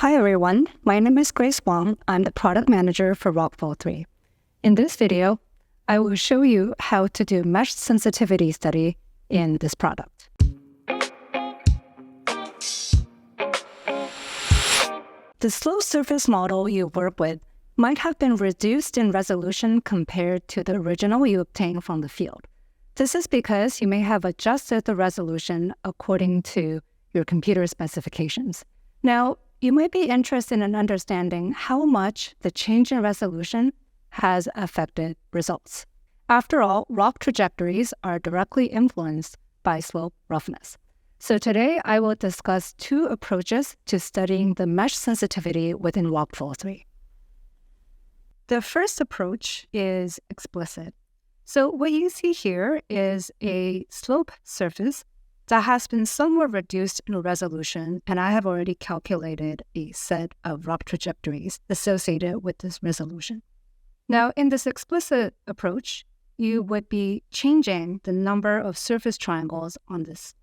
Hi everyone, my name is Grace Wong. I'm the product manager for RocFall3. In this video, I will show you how to do mesh sensitivity study in this product. The slope surface model you work with might have been reduced in resolution compared to the original you obtained from the field. This is because you may have adjusted the resolution according to your computer specifications. Now, you might be interested in understanding how much the change in resolution has affected results. After all, rock trajectories are directly influenced by slope roughness. So today, I will discuss two approaches to studying the mesh sensitivity within RocFall3. The first approach is explicit. So what you see here is a slope surface that has been somewhat reduced in resolution, and I have already calculated a set of rock trajectories associated with this resolution. Now, in this explicit approach, you would be changing the number of surface triangles on this.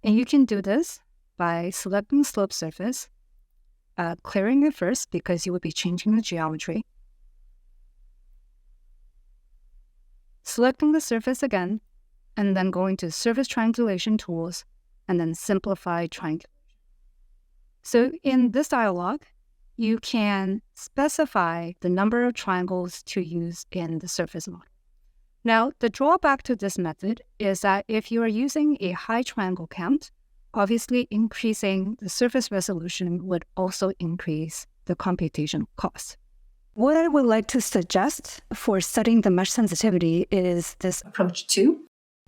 And you can do this by selecting slope surface, clearing it first because you would be changing the geometry, selecting the surface again, and then going to Surface Triangulation Tools, and then Simplify Triangulation. So in this dialog, you can specify the number of triangles to use in the surface model. Now, the drawback to this method is that if you are using a high triangle count, obviously increasing the surface resolution would also increase the computation cost. What I would like to suggest for studying the mesh sensitivity is this approach 2,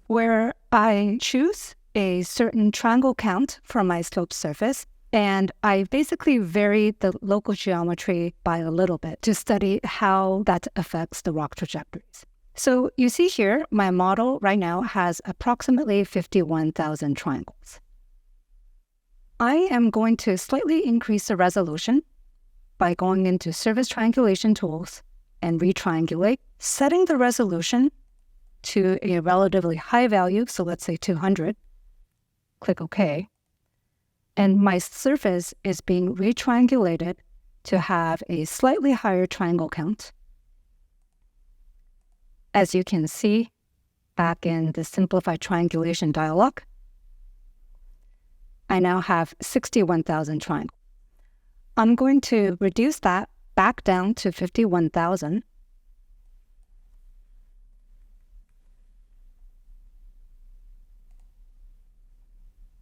where I choose a certain triangle count for my slope surface, and I basically vary the local geometry by a little bit to study how that affects the rock trajectories. So you see here, my model right now has approximately 51,000 triangles. I am going to slightly increase the resolution by going into Surface Triangulation Tools and retriangulate, setting the resolution to a relatively high value, so let's say 200, click OK, and my surface is being retriangulated to have a slightly higher triangle count. As you can see back in the Simplify Triangulation dialog, I now have 61,000 triangles. I'm going to reduce that back down to 51,000.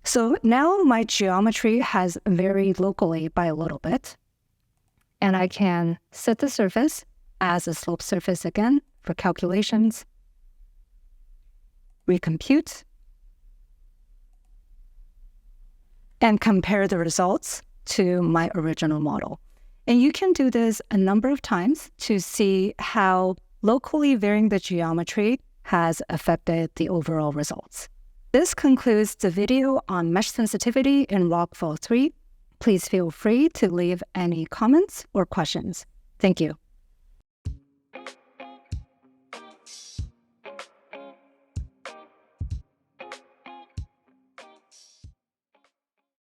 So now my geometry has varied locally by a little bit, and I can set the surface as a slope surface again for calculations, recompute, and compare the results to my original model. And you can do this a number of times to see how locally varying the geometry has affected the overall results. This concludes the video on mesh sensitivity in RocFall3. Please feel free to leave any comments or questions. Thank you.